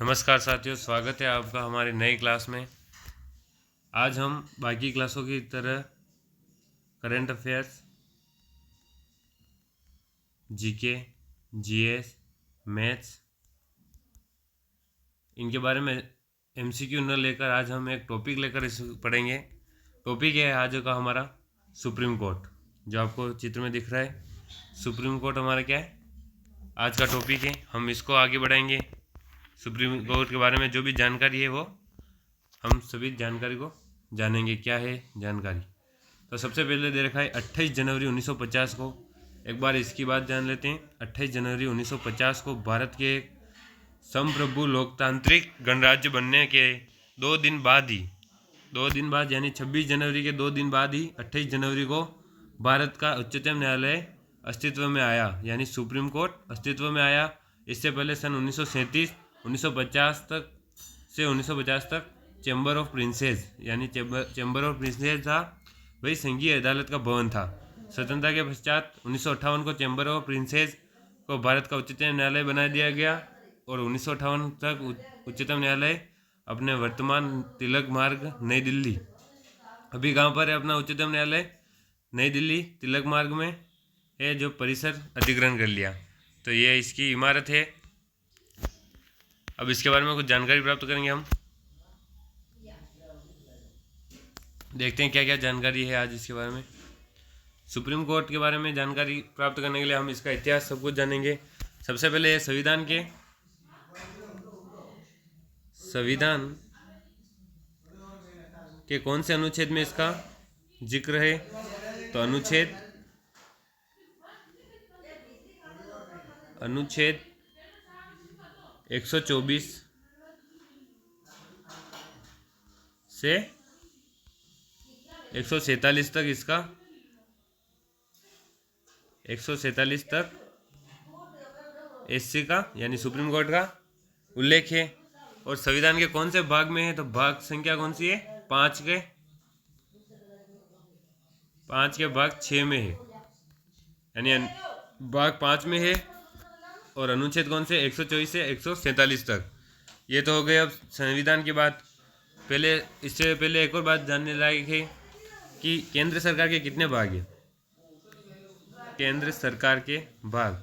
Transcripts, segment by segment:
नमस्कार साथियों, स्वागत है आपका हमारी नई क्लास में। आज हम बाकी क्लासों की तरह current affairs, GK, GS, maths इनके बारे में एमसीक्यू न लेकर आज हम एक टॉपिक लेकर इस पढ़ेंगे। टॉपिक है आज का हमारा सुप्रीम कोर्ट, जो आपको चित्र में दिख रहा है। सुप्रीम कोर्ट हमारा क्या है, आज का टॉपिक है। हम इसको आगे बढ़ाएंगे। सुप्रीम कोर्ट के बारे में जो भी जानकारी है वो हम सभी जानकारी को जानेंगे। क्या है जानकारी, तो सबसे पहले दे रखा है 28 जनवरी 1950 को। एक बार इसकी बात जान लेते हैं। 28 जनवरी 1950 को भारत के संप्रभु लोकतांत्रिक गणराज्य बनने के 2 दिन बाद यानी 26 जनवरी के 2 दिन बाद ही 28 जनवरी को भारत का उच्चतम न्यायालय अस्तित्व में आया, यानी सुप्रीम कोर्ट अस्तित्व में आया। इससे पहले सन 1950 तक चैम्बर ऑफ प्रिंसेस यानी चैम्बर ऑफ प्रिंसेस था, वही संघीय अदालत का भवन था। स्वतंत्रता के पश्चात 1958 को चैम्बर ऑफ प्रिंसेस को भारत का उच्चतम न्यायालय बना दिया गया और 1958 तक उच्चतम न्यायालय अपने वर्तमान तिलक मार्ग नई दिल्ली, अभी कहाँ पर है अपना उच्चतम न्यायालय? नई दिल्ली तिलक मार्ग में है, जो परिसर अधिग्रहण कर लिया। तो ये इसकी इमारत है। अब इसके बारे में कुछ जानकारी प्राप्त करेंगे हम। देखते हैं क्या क्या जानकारी है आज इसके बारे में। सुप्रीम कोर्ट के बारे में जानकारी प्राप्त करने के लिए हम इसका इतिहास सब कुछ जानेंगे। सबसे पहले संविधान के कौन से अनुच्छेद में इसका जिक्र है? तो अनुच्छेद 124 से 147 तक इसका 147 तक एससी का यानी सुप्रीम कोर्ट का उल्लेख है। और संविधान के कौन से भाग में है? तो भाग संख्या कौन सी है? 5 के भाग 6 में है, यानी भाग 5 में है। और अनुच्छेद कौन से? 124 से 147 तक। ये तो हो गए अब संविधान की बात। इससे पहले एक और बात जानने लायक है कि केंद्र सरकार के कितने भाग हैं। केंद्र सरकार के भाग,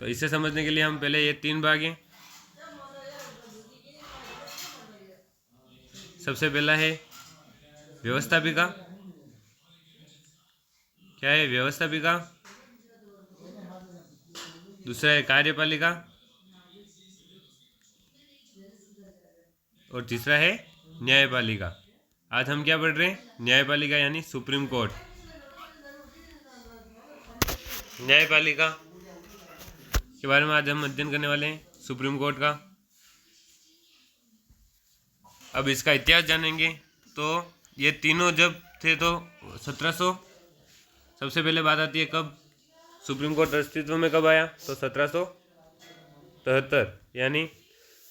तो इसे समझने के लिए हम पहले ये 3 भाग हैं। सबसे पहला है व्यवस्थापिका। क्या है? व्यवस्थापिका। दूसरा है कार्यपालिका और तीसरा है न्यायपालिका। आज हम क्या पढ़ रहे हैं? न्यायपालिका यानी सुप्रीम कोर्ट। न्यायपालिका के बारे में आज हम अध्ययन करने वाले हैं, सुप्रीम कोर्ट का। अब इसका इतिहास जानेंगे। तो ये तीनों जब थे तो 1700, सबसे पहले बात आती है कब सुप्रीम कोर्ट अस्तित्व में कब आया? तो 1773 यानी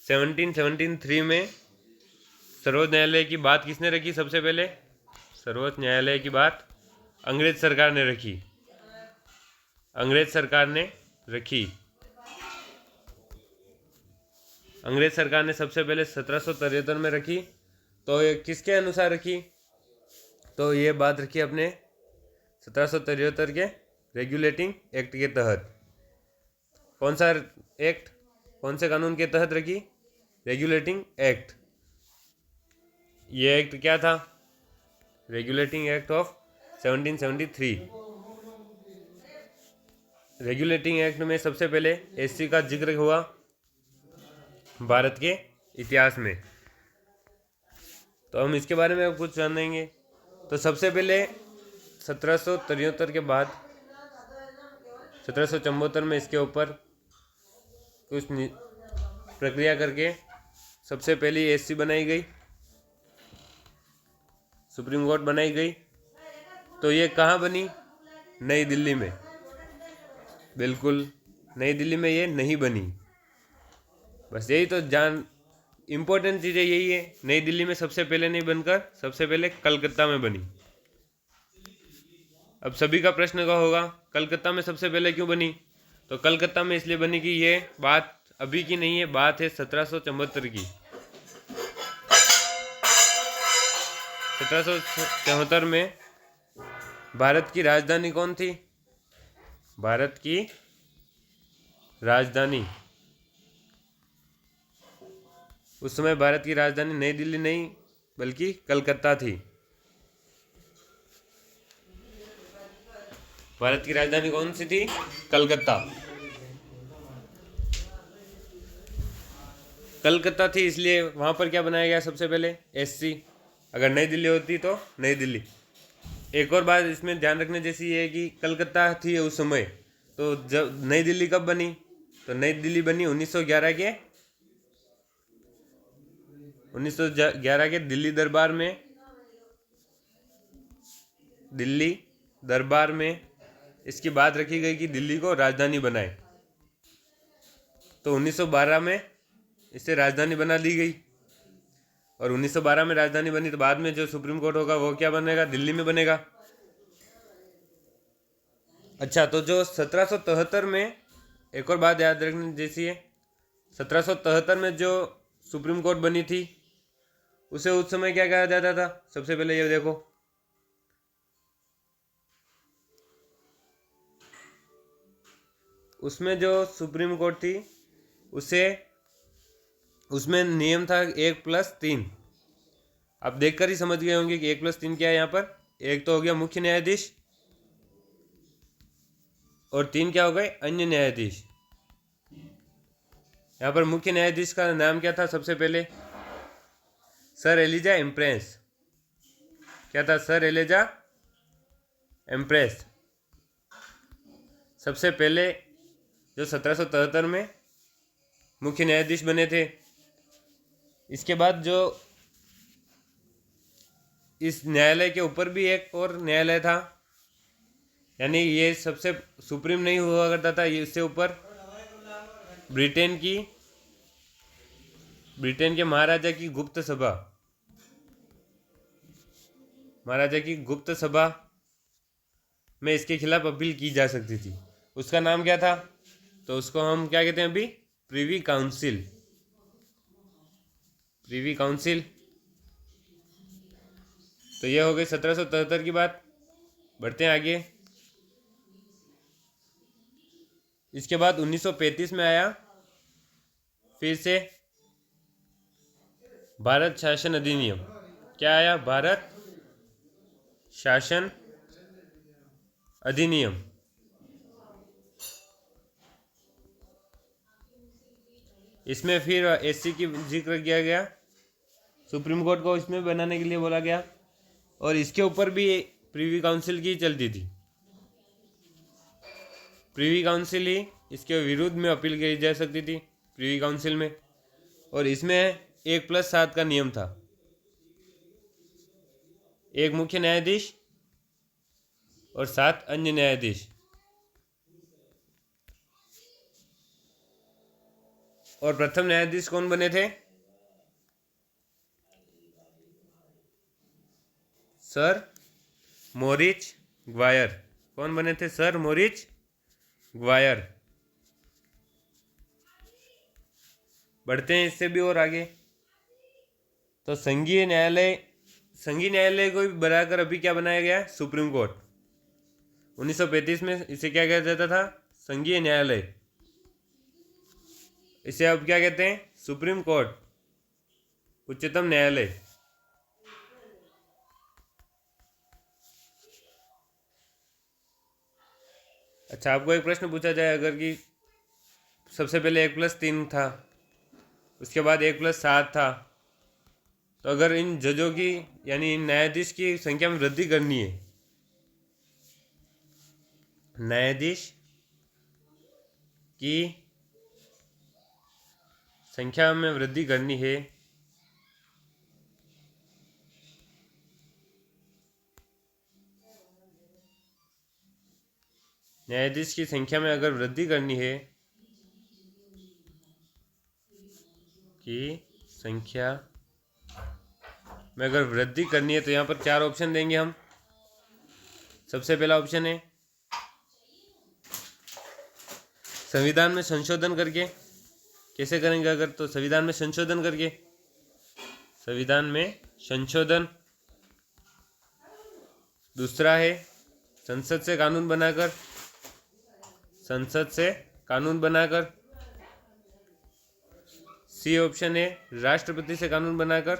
1773 में सर्वोच्च न्यायालय की बात किसने रखी? सबसे पहले सर्वोच्च न्यायालय की बात अंग्रेज सरकार ने रखी। अंग्रेज सरकार ने सबसे पहले 1773 में रखी। तो ये किसके अनुसार रखी? तो ये बात रखी अपने 1773 के रेगुलेटिंग एक्ट के तहत। कौन सा एक्ट, कौन से कानून के तहत रखी? Regulating act. ये एक्ट क्या था? Regulating act of 1773। Regulating act में सबसे पहले एससी का जिक्र हुआ भारत के इतिहास में। तो हम इसके बारे में कुछ जानेंगे। तो सबसे पहले 1773 के बाद 1774 में इसके ऊपर कुछ प्रक्रिया करके सबसे पहली एससी बनाई गई, सुप्रीम कोर्ट बनाई गई। तो ये कहाँ बनी? नई दिल्ली में। बिल्कुल नई दिल्ली में ये नहीं बनी। बस यही तो इम्पोर्टेंट चीज़ें यही है। नई दिल्ली में सबसे पहले नहीं बनकर सबसे पहले कलकत्ता में बनी। अब सभी का प्रश्न का होगा कलकत्ता में सबसे पहले क्यों बनी? तो कलकत्ता में इसलिए बनी कि ये बात अभी की नहीं है, बात है 1774 की। 1774 में भारत की राजधानी कौन थी? भारत की राजधानी, उस समय भारत की राजधानी नई दिल्ली नहीं बल्कि कलकत्ता थी। भारत की राजधानी कौन सी थी? कलकत्ता। कलकत्ता थी, इसलिए वहाँ पर क्या बनाया गया सबसे पहले? एससी। अगर नई दिल्ली होती तो नई दिल्ली। एक और बात इसमें ध्यान रखने जैसी है कि कलकत्ता थी उस समय, तो जब नई दिल्ली कब बनी? तो नई दिल्ली बनी 1911 के 1911 के दिल्ली दरबार में इसकी बात रखी गई कि दिल्ली को राजधानी बनाए। तो 1912 में इसे राजधानी बना दी गई, और 1912 में राजधानी बनी तो बाद में जो सुप्रीम कोर्ट होगा वो क्या बनेगा? दिल्ली में बनेगा। अच्छा, तो जो 1773 में, एक और बात याद रखने जैसी है, 1773 में जो सुप्रीम कोर्ट बनी थी उसे उस समय क्या कहा जाता था? सबसे पहले ये देखो, उसमें जो सुप्रीम कोर्ट थी उसमें नियम था 1+3। आप देखकर ही समझ गए होंगे कि 1+3 क्या है यहाँ पर। एक तो हो गया मुख्य न्यायाधीश, और 3 क्या हो गए? अन्य न्यायाधीश। यहाँ पर मुख्य न्यायाधीश का नाम क्या था? सबसे पहले सर एलिजा एम्प्रेस। क्या था? Sir Elijah Impey. सबसे पहले जो 1773 में मुख्य न्यायाधीश बने थे। इसके बाद जो इस न्यायालय के ऊपर भी एक और न्यायालय था, यानी ये सबसे सुप्रीम नहीं हुआ करता था, ये इससे ऊपर ब्रिटेन के महाराजा की गुप्त सभा में इसके खिलाफ अपील की जा सकती थी। उसका नाम क्या था? तो उसको हम क्या कहते हैं अभी? Privy council. तो यह हो गई 1773 की बात। बढ़ते हैं आगे। इसके बाद 1935 में आया फिर से भारत शासन अधिनियम। क्या आया? भारत शासन अधिनियम। इसमें फिर एससी की जिक्र किया गया, सुप्रीम कोर्ट को इसमें बनाने के लिए बोला गया, और इसके ऊपर भी प्रीवी काउंसिल की चलती थी। प्रीवी काउंसिल ही इसके विरुद्ध में अपील की जा सकती थी प्रीवी काउंसिल में, और इसमें 1+7 का नियम था। एक मुख्य न्यायाधीश और 7 अन्य न्यायाधीश। और प्रथम न्यायाधीश कौन बने थे? Sir Morris Gwyer. कौन बने थे? Sir Morris Gwyer. बढ़ते हैं इससे भी और आगे। तो संघीय न्यायालय को भी बनाकर अभी क्या बनाया गया? Supreme court. 1935 में इसे क्या कहा जाता था? संघीय न्यायालय। इसे अब क्या कहते हैं? सुप्रीम कोर्ट, उच्चतम न्यायालय। अच्छा, आपको एक प्रश्न पूछा जाए अगर कि सबसे पहले 1+3 था, उसके बाद 1+7 था, तो अगर इन जजों की यानी इन न्यायाधीश की संख्या में वृद्धि करनी है, न्यायाधीश की संख्या में वृद्धि करनी है न्यायाधीश की संख्या में अगर वृद्धि करनी है तो यहाँ पर 4 ऑप्शन देंगे हम। सबसे पहला ऑप्शन है संविधान में संशोधन करके। कैसे करेंगे? अगर तो संविधान में संशोधन करके, संविधान में संशोधन। दूसरा है संसद से कानून बनाकर, संसद से कानून बनाकर। सी ऑप्शन है राष्ट्रपति से कानून बनाकर,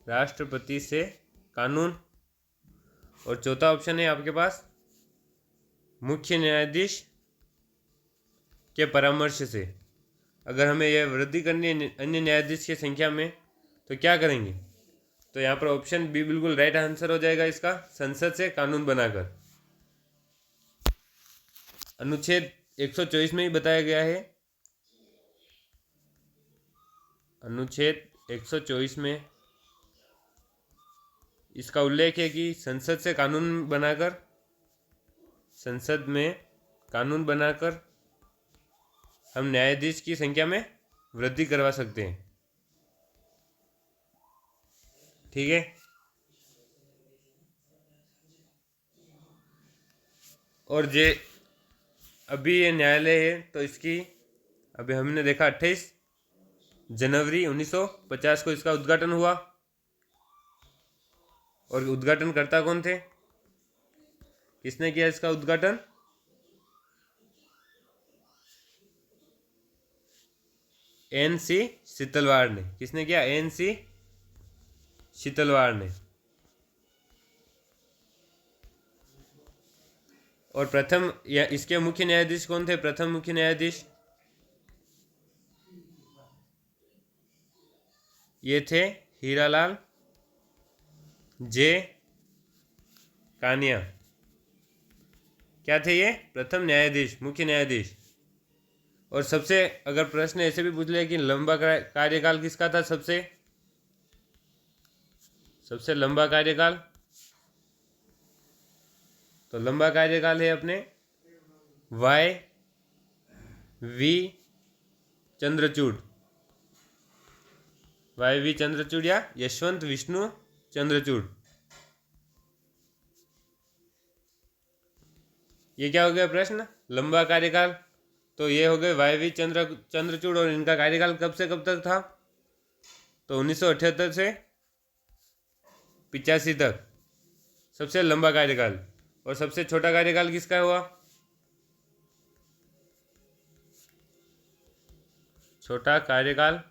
राष्ट्रपति से कानून। और चौथा ऑप्शन है आपके पास मुख्य न्यायाधीश के परामर्श से। अगर हमें यह वृद्धि करनी है अन्य न्यायाधीश की संख्या में तो क्या करेंगे? तो यहाँ पर ऑप्शन बी बिल्कुल राइट आंसर हो जाएगा इसका, संसद से कानून बनाकर। अनुच्छेद 124 में ही बताया गया है, अनुच्छेद 124 में इसका उल्लेख है कि संसद से कानून बनाकर, संसद में कानून बनाकर हम न्यायाधीश की संख्या में वृद्धि करवा सकते हैं। ठीक है। और जे अभी ये न्यायालय है तो इसकी अभी हमने देखा 28 जनवरी 1950 को इसका उद्घाटन हुआ। और उद्घाटनकर्ता कौन थे? किसने किया इसका उद्घाटन? एन.सी. शीतलवाड़ ने। किसने किया? एन.सी. शीतलवाड़ ने। और प्रथम या इसके मुख्य न्यायाधीश कौन थे? प्रथम मुख्य न्यायाधीश ये थे हीरालाल जे कानिया। क्या थे ये? प्रथम न्यायाधीश, मुख्य न्यायाधीश। और सबसे अगर प्रश्न ऐसे भी पूछ ले कि लंबा कार्यकाल किसका था? सबसे लंबा कार्यकाल, तो लंबा कार्यकाल है अपने Y.V. चंद्रचूड़, Y.V. चंद्रचूड़ या यशवंत विष्णु चंद्रचूड़। ये क्या हो गया प्रश्न? लंबा कार्यकाल। तो ये हो गए Y.V. चंद्रचूड़। और इनका कार्यकाल कब से कब तक था? तो 1978 से 85 तक सबसे लंबा कार्यकाल। और सबसे छोटा कार्यकाल किसका हुआ? छोटा कार्यकाल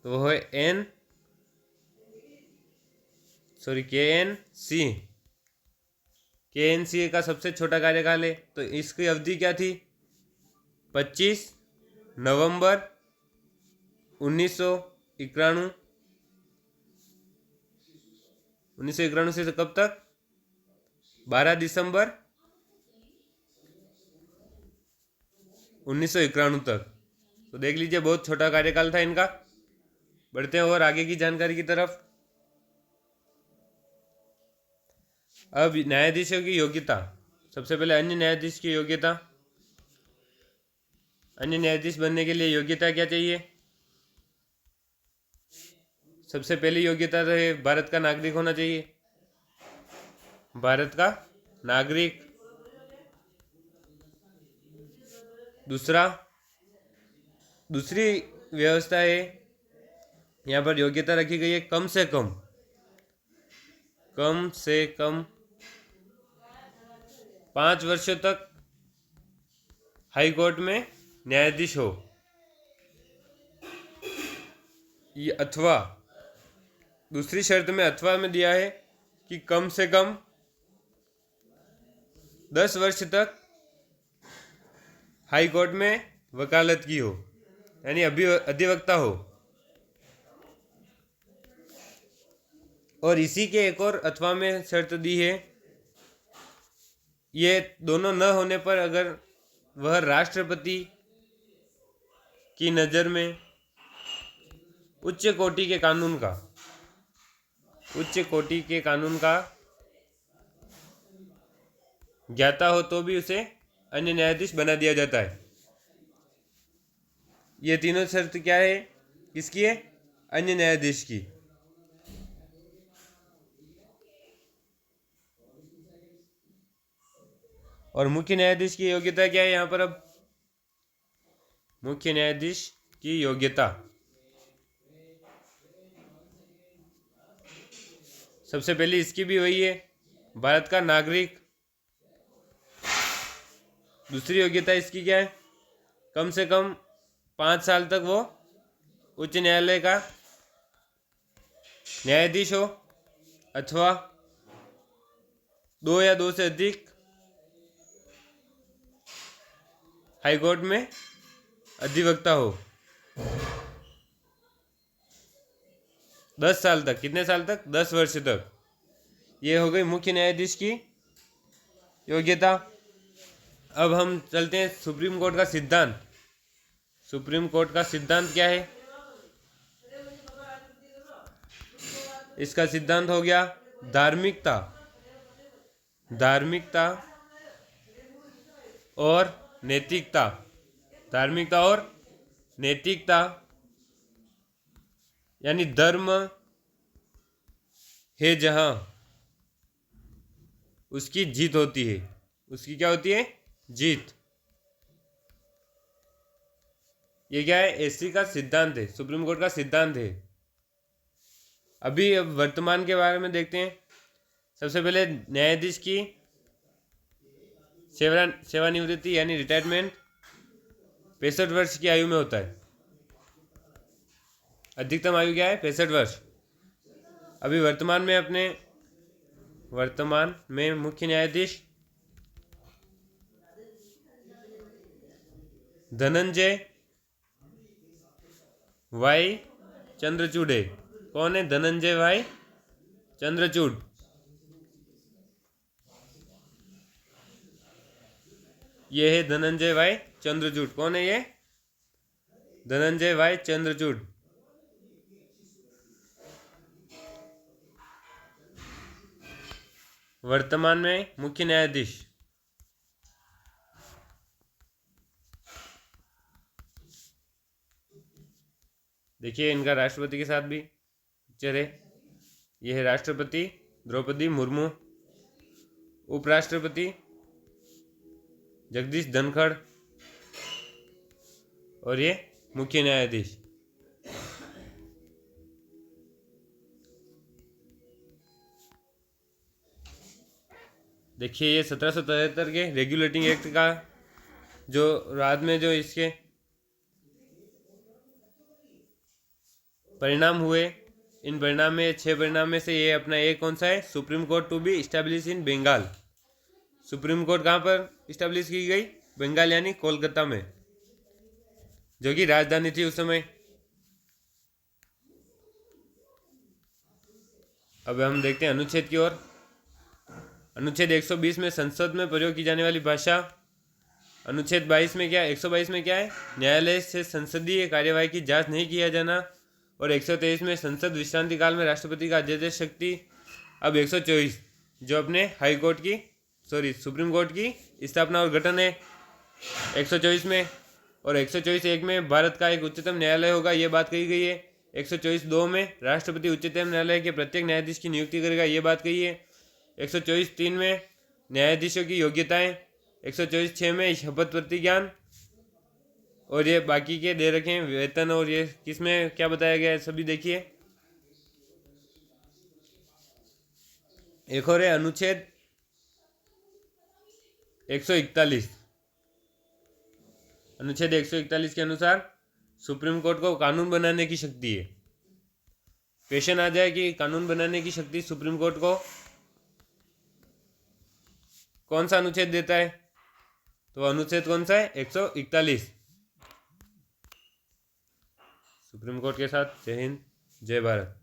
तो वो है के.एन. सी का सबसे छोटा कार्यकाल है। तो इसकी अवधि क्या थी? 25 नवंबर 1991 से कब तक? 12 दिसंबर 1991 तक। तो देख लीजिए बहुत छोटा कार्यकाल था इनका। बढ़ते हैं और आगे की जानकारी की तरफ। अब न्यायाधीशों की योग्यता। सबसे पहले अन्य न्यायाधीश की योग्यता। अन्य न्यायाधीश बनने के लिए योग्यता क्या चाहिए? सबसे पहली योग्यता तो है भारत का नागरिक होना चाहिए, भारत का नागरिक। दूसरी व्यवस्था है, यहाँ पर योग्यता रखी गई है कम से कम 5 वर्षों तक हाई कोर्ट में न्यायाधीश हो, ये अथवा दूसरी शर्त में अथवा में दिया है कि कम से कम 10 वर्ष तक हाई कोर्ट में वकालत की हो, यानी अधिवक्ता हो। और इसी के एक और अथवा में शर्त दी है, ये दोनों न होने पर अगर वह राष्ट्रपति की नज़र में उच्च कोटि के कानून का ज्ञाता हो तो भी उसे अन्य न्यायाधीश बना दिया जाता है। ये तीनों शर्त क्या है? किसकी है? अन्य न्यायाधीश की। और मुख्य न्यायाधीश की योग्यता क्या है यहाँ पर? अब मुख्य न्यायाधीश की योग्यता, सबसे पहले इसकी भी वही है, भारत का नागरिक। दूसरी योग्यता इसकी क्या है? कम से कम 5 साल तक वो उच्च न्यायालय का न्यायाधीश हो, अथवा 2 या 2 से अधिक हाईकोर्ट में अधिवक्ता हो। 10 साल तक, कितने साल तक? 10 वर्ष तक। ये हो गई मुख्य न्यायाधीश की योग्यता। अब हम चलते हैं सुप्रीम कोर्ट का सिद्धांत। सुप्रीम कोर्ट का सिद्धांत क्या है? इसका सिद्धांत हो गया धार्मिकता, धार्मिकता और नैतिकता। धार्मिकता और नैतिकता यानी धर्म है जहां, उसकी जीत होती है। उसकी क्या होती है? जीत। ये क्या है? एससी का सिद्धांत है, सुप्रीम कोर्ट का सिद्धांत है। अभी अब वर्तमान के बारे में देखते हैं। सबसे पहले न्यायाधीश की सेवानिवृत्ति यानी रिटायरमेंट 65 वर्ष की आयु में होता है। अधिकतम आयु क्या है? 65 वर्ष। अभी वर्तमान में मुख्य न्यायाधीश धनंजय वाई चंद्रचूड़ है। कौन है? धनंजय वाई चंद्रचूड़। ये है धनंजय वाई चंद्रचूड़। कौन है ये? धनंजय वाई चंद्रचूड़। वर्तमान में मुख्य न्यायाधीश। देखिए इनका राष्ट्रपति के साथ भी पिक्चर है। यह है राष्ट्रपति द्रौपदी मुर्मू, उपराष्ट्रपति जगदीश धनखड़, और ये मुख्य न्यायाधीश। देखिए ये 1773 के रेगुलेटिंग एक्ट का जो बाद में जो इसके परिणाम हुए, इन परिणाम में 6 परिणाम में से ये अपना एक कौन सा है? Supreme court to be establish in Bengal. Supreme court कहाँ पर इस्टेब्लिश की गई? बंगाल यानी कोलकाता में, जो कि राजधानी थी उस समय। अब हम देखते हैं अनुच्छेद की ओर। अनुच्छेद 120 में संसद में प्रयोग की जाने वाली भाषा। अनुच्छेद 22 में क्या है? 122 में क्या है? न्यायालय से संसदीय कार्यवाही की जांच नहीं किया जाना। और 123 में संसद विश्रांति काल में राष्ट्रपति का अध्यादेश शक्ति। अब 124 जो अपने हाई कोर्ट की सुप्रीम कोर्ट की स्थापना और गठन है 124 में। और 124(1) में भारत का एक उच्चतम न्यायालय होगा, ये बात कही गई है। 124(2) में राष्ट्रपति उच्चतम न्यायालय के प्रत्येक न्यायाधीश की नियुक्ति करेगा, ये बात कही है। 124(3) में न्यायाधीशों की योग्यताएं। 124(6) में शपथ प्रतिज्ञान, और ये बाकी के दे रखे हैं वेतन, और ये किसमें क्या बताया गया है सभी देखिए। एक और है अनुच्छेद 141। अनुच्छेद 141 के अनुसार सुप्रीम कोर्ट को कानून बनाने की शक्ति है। क्वेश्चन आ जाए कि कानून बनाने की शक्ति सुप्रीम कोर्ट को कौन सा अनुच्छेद देता है? तो अनुच्छेद कौन सा है? 141। सुप्रीम कोर्ट के साथ जय हिंद, जय भारत।